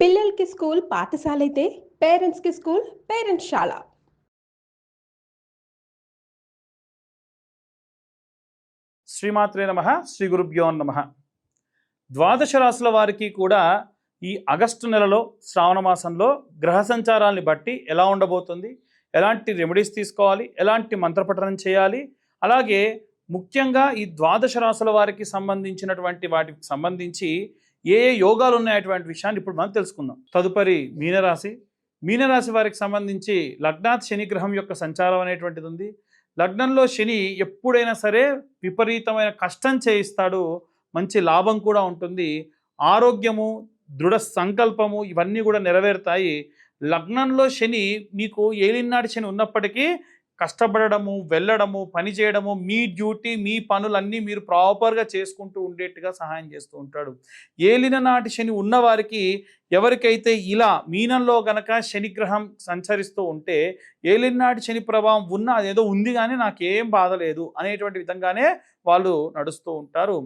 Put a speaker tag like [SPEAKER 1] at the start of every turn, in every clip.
[SPEAKER 1] పిల్లలకి స్కూల్ పాఠశాల అయితే పేరెంట్స్కి స్కూల్ పేరెంట్స్శాల.
[SPEAKER 2] శ్రీమాత్రే నమః. శ్రీ గురుభ్యో నమః. ద్వాదశ రాశుల వారికి కూడా ఈ ఆగస్టు నెలలో శ్రావణ మాసంలో గ్రహ సంచారాన్ని బట్టి ఎలా ఉండబోతుంది, ఎలాంటి రెమెడీస్ తీసుకోవాలి, ఎలాంటి మంత్రపఠనం చేయాలి, అలాగే ముఖ్యంగా ఈ ద్వాదశ రాశుల వారికి సంబంధించినటువంటి వాటికి సంబంధించి ఏ ఏ యోగాలు ఉన్నాయటువంటి విషయాన్ని ఇప్పుడు మనం తెలుసుకుందాం. తదుపరి మీనరాశి వారికి సంబంధించి లగ్నాత్ శని గ్రహం యొక్క సంచారం అనేటువంటిది ఉంది. లగ్నంలో శని ఎప్పుడైనా సరే విపరీతమైన కష్టం చేయిస్తాడు, మంచి లాభం కూడా ఉంటుంది. ఆరోగ్యము, దృఢ సంకల్పము ఇవన్నీ కూడా నెరవేరుతాయి. లగ్నంలో శని మీకు ఏలినాటి శని ఉన్నప్పటికీ కష్టపడము, వెళ్ళడము, పని చేయడము, మీ డ్యూటీ, మీ పనులన్నీ మీరు ప్రాపర్గా చేసుకుంటూ ఉండేట్టుగా సహాయం చేస్తూ ఉంటాడు. ఏలిన నాటి శని ఉన్నవారికి ఎవరికైతే ఇలా మీనంలో గనక శనిగ్రహం సంచరిస్తూ ఉంటే ఏలినాటి శని ప్రభావం ఉన్న అదేదో ఉంది కానీ నాకేం బాధ లేదు అనేటువంటి విధంగానే వాళ్ళు నడుస్తూ ఉంటారు.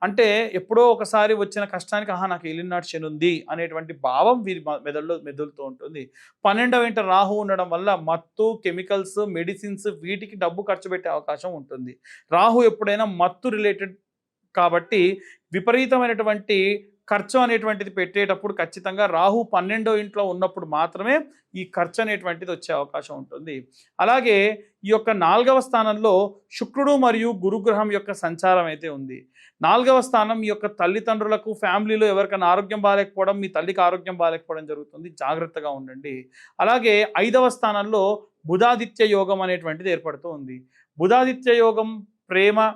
[SPEAKER 2] అంటే ఎప్పుడో ఒకసారి వచ్చిన కష్టానికి నాకు ఏలినాటి శని ఉంది అనేటువంటి భావం వీరి మెదులుతూ ఉంటుంది. 12వ ఇంట రాహు ఉండడం వల్ల మత్తు, కెమికల్స్, మెడిసిన్స్ వీటికి డబ్బు ఖర్చు పెట్టే అవకాశం ఉంటుంది. రాహు ఎప్పుడైనా మత్తు రిలేటెడ్ కాబట్టి విపరీతమైనటువంటి ఖర్చు అనేటువంటిది పెట్టేటప్పుడు ఖచ్చితంగా రాహు 12వ ఇంట్లో ఉన్నప్పుడు మాత్రమే ఈ ఖర్చు అనేటువంటిది వచ్చే అవకాశం ఉంటుంది. అలాగే ఈ యొక్క 4వ స్థానంలో శుక్రుడు మరియు గురుగ్రహం యొక్క సంచారం అయితే ఉంది. 4వ స్థానం ఈ యొక్క తల్లిదండ్రులకు, ఫ్యామిలీలో ఎవరికైనా ఆరోగ్యం బాగాలేకపోవడం, మీ తల్లికి ఆరోగ్యం బాగాలేకపోవడం జరుగుతుంది, జాగ్రత్తగా ఉండండి. అలాగే 5వ స్థానంలో బుధాదిత్య యోగం అనేటువంటిది ఏర్పడుతూ ఉంది. బుధాదిత్య యోగం ప్రేమ,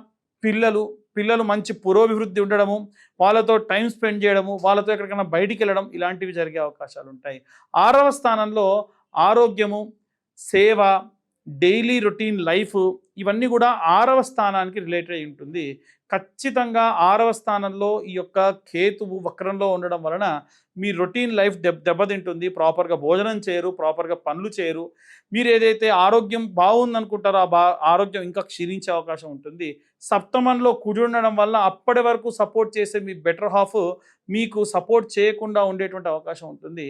[SPEAKER 2] పిల్లలు మంచి పురోభివృద్ధి ఉండడము, వాళ్ళతో టైం స్పెండ్ చేయడము, వాళ్ళతో ఎక్కడికైనా బయటికి వెళ్ళడం ఇలాంటివి జరిగే అవకాశాలు ఉంటాయి. 6వ స్థానంలో ఆరోగ్యము, సేవ, డైలీ రొటీన్ లైఫ్ ఇవన్నీ కూడా 6వ స్థానానికి రిలేటెడ్ అయి ఉంటుంది. ఖచ్చితంగా 6వ స్థానంలో ఈ యొక్క కేతువు వక్రంలో ఉండడం వలన మీ రొటీన్ లైఫ్ దెబ్బతింటుంది. ప్రాపర్గా భోజనం చేయరు, ప్రాపర్గా పనులు చేయరు. మీరు ఏదైతే ఆరోగ్యం బాగుందనుకుంటారో ఆరోగ్యం ఇంకా క్షీణించే అవకాశం ఉంటుంది. సప్తమంలో కుడి ఉండడం వల్ల అప్పటి వరకు సపోర్ట్ చేసే మీ బెటర్ హాఫ్ మీకు సపోర్ట్ చేయకుండా ఉండేటువంటి అవకాశం ఉంటుంది.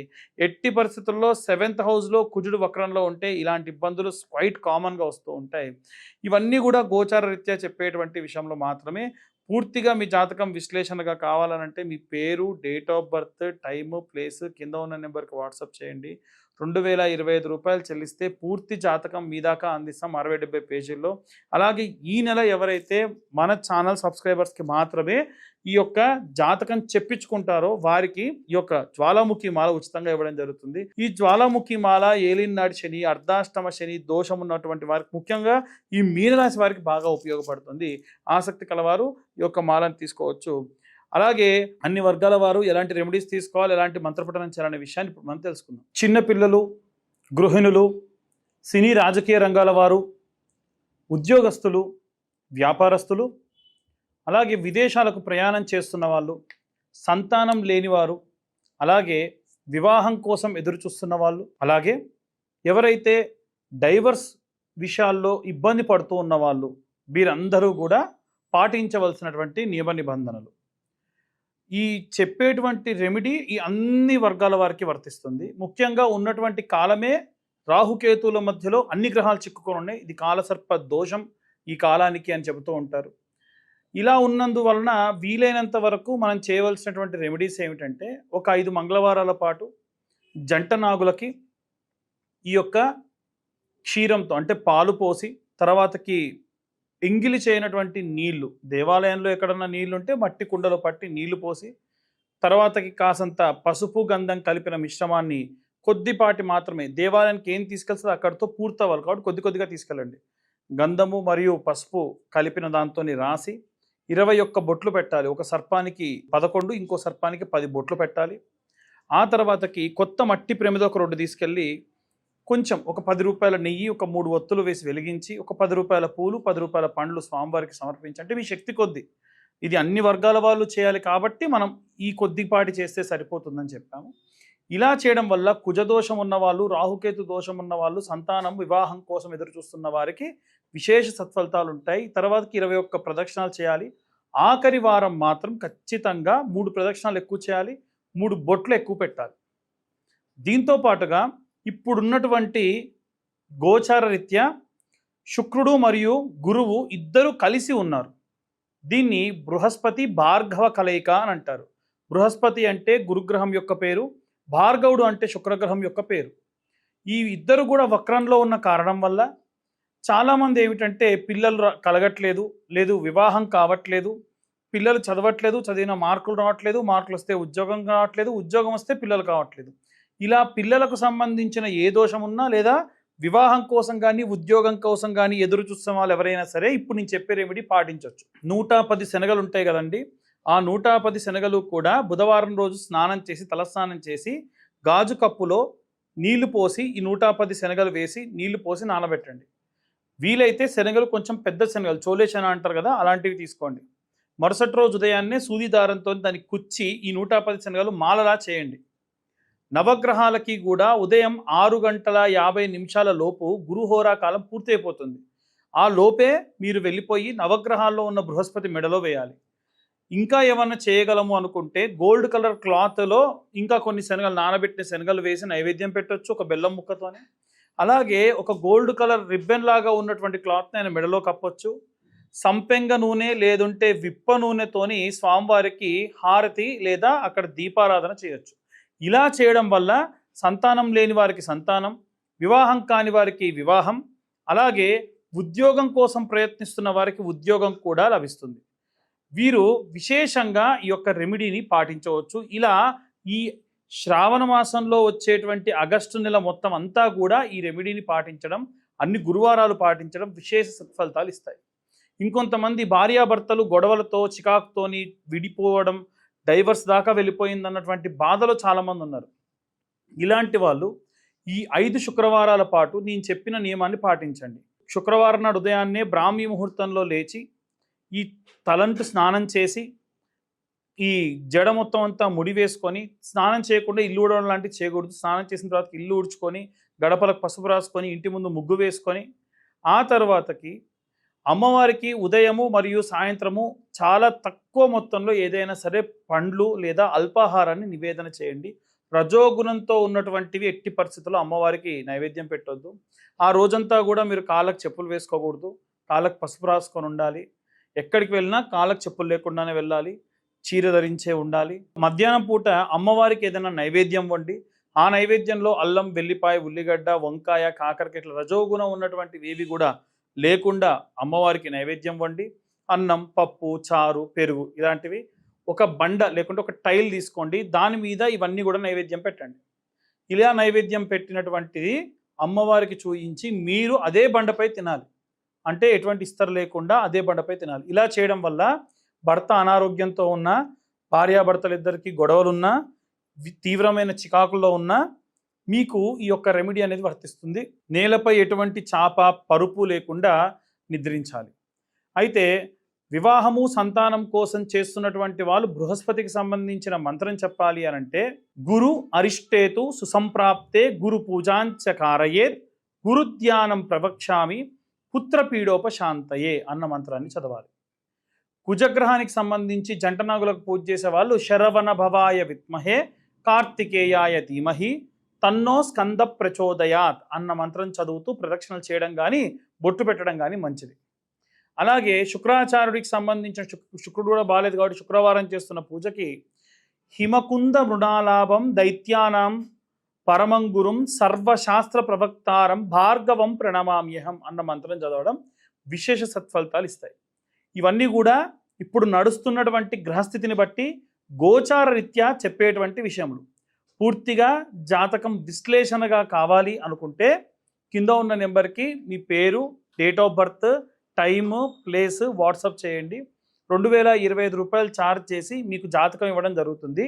[SPEAKER 2] ఎట్టి పరిస్థితుల్లో 7th హౌస్లో కుజుడు వక్రంలో ఉంటే ఇలాంటి ఇబ్బందులు క్వైట్ కామన్గా వస్తూ ఉంటాయి. ఇవన్నీ కూడా గోచార రీత్యా చెప్పేటువంటి విషయంలో మాత్రమే. పూర్తిగా మీ జాతకం విశ్లేషణగా కావాలనంటే మీ పేరు, date of birth, time, place కింద ఉన్న నెంబర్కి వాట్సాప్ చేయండి. 2025 రూపాయలు చెల్లిస్తే పూర్తి జాతకం మీ దాకా అందిస్తాం 60-70 పేజీల్లో. అలాగే ఈ నెల ఎవరైతే మన ఛానల్ సబ్స్క్రైబర్స్కి మాత్రమే ఈ యొక్క జాతకం చెప్పించుకుంటారో వారికి ఈ యొక్క జ్వాలాముఖి మాల ఉచితంగా ఇవ్వడం జరుగుతుంది. ఈ జ్వాలాముఖి మాల ఏలినాటి శని, అర్ధాష్టమ శని దోషం ఉన్నటువంటి వారికి, ముఖ్యంగా ఈ మీనరాశి వారికి బాగా ఉపయోగపడుతుంది. ఆసక్తి కలవారు ఈ యొక్క మాలను తీసుకోవచ్చు. అలాగే అన్ని వర్గాల వారు ఎలాంటి రెమెడీస్ తీసుకోవాలి, ఎలాంటి మంత్రపఠనం చేయాలనే విషయాన్ని ఇప్పుడు మనం తెలుసుకుందాం. చిన్నపిల్లలు, గృహిణులు, సినీ రాజకీయ రంగాల వారు, ఉద్యోగస్తులు, వ్యాపారస్తులు, అలాగే విదేశాలకు ప్రయాణం చేస్తున్న వాళ్ళు, సంతానం లేనివారు, అలాగే వివాహం కోసం ఎదురు చూస్తున్న వాళ్ళు, అలాగే ఎవరైతే డైవర్స్ విషయాల్లో ఇబ్బంది పడుతూ ఉన్న వాళ్ళు, వీరందరూ కూడా పాటించవలసినటువంటి నియమ నిబంధనలు. ఈ చెప్పేటువంటి రెమెడీ ఈ అన్ని వర్గాల వారికి వర్తిస్తుంది. ముఖ్యంగా ఉన్నటువంటి కాలమే రాహుకేతువుల మధ్యలో అన్ని గ్రహాలు చిక్కుకొని ఉన్నాయి. ఇది కాలసర్ప దోషం ఈ కాలానికి అని చెబుతూ ఉంటారు. ఇలా ఉన్నందువలన వీలైనంత వరకు మనం చేయవలసినటువంటి రెమెడీస్ ఏమిటంటే, ఒక 5 మంగళవారాల పాటు జంట నాగులకి ఈ యొక్క క్షీరంతో అంటే పాలు పోసి, తర్వాతకి ఎంగిలి చేయనటువంటి నీళ్లు, దేవాలయంలో ఎక్కడన్నా నీళ్లు ఉంటే మట్టి కుండలో పట్టి నీళ్లు పోసి, తర్వాతకి కాసంత పసుపు గంధం కలిపిన మిశ్రమాన్ని కొద్దిపాటి మాత్రమే, దేవాలయానికి ఏం తీసుకెళ్తే అక్కడితో పూర్తవ్వాలి కాబట్టి కొద్దిగా తీసుకెళ్ళండి. గంధము మరియు పసుపు కలిపిన దాంతో రాసి 21 బొట్లు పెట్టాలి. ఒక సర్పానికి 11, ఇంకో సర్పానికి 10 బొట్లు పెట్టాలి. ఆ తర్వాతకి కొత్త మట్టి ప్రమిద ఒక 2 తీసుకెళ్ళి కొంచెం ఒక 10 రూపాయల నెయ్యి, ఒక 3 ఒత్తులు వేసి వెలిగించి, ఒక 10 రూపాయల పూలు, 10 రూపాయల పండ్లు స్వామివారికి సమర్పించి, అంటే మీ శక్తి కొద్ది, ఇది అన్ని వర్గాల వాళ్ళు చేయాలి కాబట్టి మనం ఈ కొద్దిపాటి చేస్తే సరిపోతుందని చెప్పాము. ఇలా చేయడం వల్ల కుజదోషం ఉన్నవాళ్ళు, రాహుకేతు దోషం ఉన్నవాళ్ళు, సంతానం వివాహం కోసం ఎదురు చూస్తున్న వారికి విశేష సత్ఫలితాలు ఉంటాయి. తర్వాతకి 21 ప్రదక్షిణాలు చేయాలి. ఆఖరి వారం మాత్రం ఖచ్చితంగా 3 ప్రదక్షిణాలు ఎక్కువ చేయాలి, 3 బొట్లు ఎక్కువ పెట్టాలి. దీంతో పాటుగా ఇప్పుడున్నటువంటి గోచార రీత్యా శుక్రుడు మరియు గురువు ఇద్దరు కలిసి ఉన్నారు. దీన్ని బృహస్పతి భార్గవ కలయిక అని అంటారు. బృహస్పతి అంటే గురుగ్రహం యొక్క పేరు, భార్గవుడు అంటే శుక్రగ్రహం యొక్క పేరు. ఈ ఇద్దరు కూడా వక్రంలో ఉన్న కారణం వల్ల చాలామంది ఏమిటంటే పిల్లలు కలగట్లేదు, లేదు వివాహం కావట్లేదు, పిల్లలు చదవట్లేదు, చదివిన మార్కులు రావట్లేదు, మార్కులు వస్తే ఉద్యోగం రావట్లేదు, ఉద్యోగం వస్తే పిల్లలు కావట్లేదు. ఇలా పిల్లలకు సంబంధించిన ఏ దోషం ఉన్నా లేదా వివాహం కోసం కానీ ఉద్యోగం కోసం కానీ ఎదురు చూస్తున్న వాళ్ళు ఎవరైనా సరే ఇప్పుడు నేను చెప్పే రెమెడీ పాటించవచ్చు. 110 శనగలు ఉంటాయి కదండి, ఆ 110 శనగలు కూడా బుధవారం రోజు స్నానం చేసి తలస్నానం చేసి గాజు కప్పులో నీళ్లు పోసి ఈ 110 శనగలు వేసి నీళ్లు పోసి నానబెట్టండి. వీలైతే శనగలు కొంచెం పెద్ద శనగలు, చోలే శన అంటారు కదా, అలాంటివి తీసుకోండి. మరుసటి రోజు ఉదయాన్నే సూది దారంతో దాన్ని కుచ్చి ఈ 110 శనగలు మాలలా చేయండి. నవగ్రహాలకి కూడా ఉదయం 6:50 లోపు గురుహోరా కాలం పూర్తయిపోతుంది. ఆ లోపే మీరు వెళ్ళిపోయి నవగ్రహాల్లో ఉన్న బృహస్పతి మెడలో వేయాలి. ఇంకా ఏమన్నా చేయగలము అనుకుంటే గోల్డ్ కలర్ క్లాత్లో ఇంకా కొన్ని శనగలు, నానబెట్టిన శనగలు వేసి నైవేద్యం పెట్టవచ్చు ఒక బెల్లం ముక్కతోనే. అలాగే ఒక గోల్డ్ కలర్ రిబ్బన్ లాగా ఉన్నటువంటి క్లాత్ని ఆయన మెడలో కప్పొచ్చు. సంపెంగ నూనె లేదంటే విప్ప నూనెతోని స్వామివారికి హారతి లేదా అక్కడ దీపారాధన చేయొచ్చు. ఇలా చేయడం వల్ల సంతానం లేని వారికి సంతానం, వివాహం కాని వారికి వివాహం, అలాగే ఉద్యోగం కోసం ప్రయత్నిస్తున్న వారికి ఉద్యోగం కూడా లభిస్తుంది. వీరు విశేషంగా ఈ యొక్క రెమెడీని పాటించవచ్చు. ఇలా ఈ శ్రావణ మాసంలో వచ్చేటువంటి ఆగస్టు నెల మొత్తం అంతా కూడా ఈ రెమెడీని పాటించడం, అన్ని గురువారాలు పాటించడం విశేష సత్ఫలితాలు ఇస్తాయి. ఇంకొంతమంది భార్యాభర్తలు గొడవలతో చికాకుతోని విడిపోవడం, డైవర్స్ దాకా వెళ్ళిపోయిందన్నటువంటి బాధలో చాలామంది ఉన్నారు. ఇలాంటి వాళ్ళు ఈ 5 శుక్రవారాల పాటు నేను చెప్పిన నియమాన్ని పాటించండి. శుక్రవారం నాడు ఉదయాన్నే బ్రాహ్మీ ముహూర్తంలో లేచి ఈ తలంటు స్నానం చేసి ఈ జడ మొత్తం అంతా ముడి వేసుకొని, స్నానం చేయకుండా ఇల్లు ఊడడం లాంటివి చేయకూడదు. స్నానం చేసిన తర్వాత ఇల్లు ఊడ్చుకొని గడపలకు పసుపు రాసుకొని ఇంటి ముందు ముగ్గు వేసుకొని ఆ తర్వాతకి అమ్మవారికి ఉదయము మరియు సాయంత్రము చాలా తక్కువ మొత్తంలో ఏదైనా సరే పండ్లు లేదా అల్పాహారాన్ని నివేదన చేయండి. రజోగుణంతో ఉన్నటువంటివి ఎట్టి పరిస్థితుల్లో అమ్మవారికి నైవేద్యం పెట్టొద్దు. ఆ రోజంతా కూడా మీరు కాళ్ళకు చెప్పులు వేసుకోకూడదు, కాళ్ళకు పసుపు రాసుకొని ఉండాలి. ఎక్కడికి వెళ్ళినా కాళ్ళకు చెప్పులు లేకుండానే వెళ్ళాలి, చీర ధరించే ఉండాలి. మధ్యాహ్నం పూట అమ్మవారికి ఏదైనా నైవేద్యం వండి ఆ నైవేద్యంలో అల్లం, వెల్లిపాయ, ఉల్లిగడ్డ, వంకాయ, కాకరకాయ ఇట్లా రజోగుణం ఉన్నటువంటివి ఏవి కూడా లేకుండా అమ్మవారికి నైవేద్యం వండి అన్నం, పప్పు, చారు, పెరుగు ఇలాంటివి ఒక బండ లేకుంటే ఒక టైల్ తీసుకోండి, దాని మీద ఇవన్నీ కూడా నైవేద్యం పెట్టండి. ఇలా నైవేద్యం పెట్టినటువంటిది అమ్మవారికి చూయించి మీరు అదే బండపై తినాలి. అంటే ఎటువంటి ఇస్తరు లేకుండా అదే బండపై తినాలి. ఇలా చేయడం వల్ల భర్త అనారోగ్యంతో ఉన్న, భార్యాభర్తలిద్దరికీ గొడవలున్నా, తీవ్రమైన చికాకుల్లో ఉన్నా మీకు ఈ యొక్క రెమెడీ అనేది వర్తిస్తుంది. నేలపై ఎటువంటి చాప, పరుపు లేకుండా నిద్రించాలి. అయితే వివాహము, సంతానం కోసం చేస్తున్నటువంటి వాళ్ళు బృహస్పతికి సంబంధించిన మంత్రం చెప్పాలి అనంటే గురు అరిష్టేతు సుసంప్రాప్తే గురు పూజాంచకారయేత్ గురుధ్యానం ప్రవక్ష్యామి పుత్రపీడోపశాంతయే అన్న మంత్రాన్ని చదవాలి. కుజగ్రహానికి సంబంధించి జంటనాగులకు పూజ చేసే వాళ్ళు శరవణ భవాయ విద్మహే కార్తికేయాయ ధీమహి తన్నో స్కంద ప్రచోదయాత్ అన్న మంత్రం చదువుతూ ప్రదక్షిణలు చేయడం కానీ బొట్టు పెట్టడం కానీ మంచిది. అలాగే శుక్రాచార్యుడికి సంబంధించిన శుక్రుడు కూడా బాలేదు కాబట్టి శుక్రవారం చేస్తున్న పూజకి హిమకుంద మృణాలాభం దైత్యానాం పరమంగురుం సర్వశాస్త్ర ప్రవక్తారం భార్గవం ప్రణమామ్యహం అన్న మంత్రం చదవడం విశేష సత్ఫలితాలు ఇస్తాయి. ఇవన్నీ కూడా ఇప్పుడు నడుస్తున్నటువంటి గ్రహస్థితిని బట్టి గోచార రీత్యా చెప్పేటువంటి విషయములు. పూర్తిగా జాతకం విశ్లేషణగా కావాలి అనుకుంటే కింద ఉన్న నెంబర్కి మీ పేరు, date of birth, time, place WhatsApp చేయండి. 2025 రూపాయలు ఛార్జ్ చేసి మీకు జాతకం ఇవ్వడం జరుగుతుంది.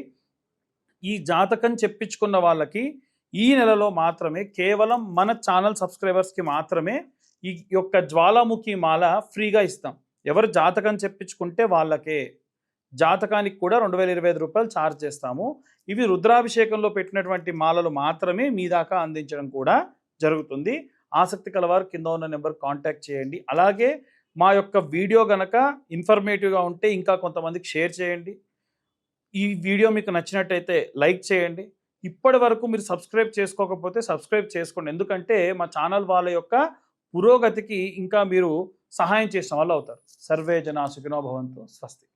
[SPEAKER 2] ఈ జాతకం చెప్పించుకున్న వాళ్ళకి ఈ నెలలో మాత్రమే కేవలం మన ఛానల్ సబ్స్క్రైబర్స్కి మాత్రమే ఈ యొక్క జ్వాలాముఖి మాల ఫ్రీగా ఇస్తాం. ఎవరు జాతకం చెప్పించుకుంటే వాళ్ళకే. జాతకానికి కూడా 2025 రూపాయలు ఛార్జ్ చేస్తాము. ఇవి రుద్రాభిషేకంలో పెట్టినటువంటి మాలలు మాత్రమే మీ దాకా అందించడం కూడా జరుగుతుంది. ఆసక్తి కలవారు కింద ఉన్న నెంబర్ కాంటాక్ట్ చేయండి. అలాగే మా యొక్క వీడియో గనక ఇన్ఫర్మేటివ్గా ఉంటే ఇంకా కొంతమందికి షేర్ చేయండి. ఈ వీడియో మీకు నచ్చినట్టయితే లైక్ చేయండి. ఇప్పటి వరకు మీరు సబ్స్క్రైబ్ చేసుకోకపోతే సబ్స్క్రైబ్ చేసుకోండి. ఎందుకంటే మా ఛానల్ వాళ్ళ యొక్క పురోగతికి ఇంకా మీరు సహాయం చేసిన వాళ్ళు అవుతారు. సర్వే జనా సుఖినో భవంతు. స్వస్తి.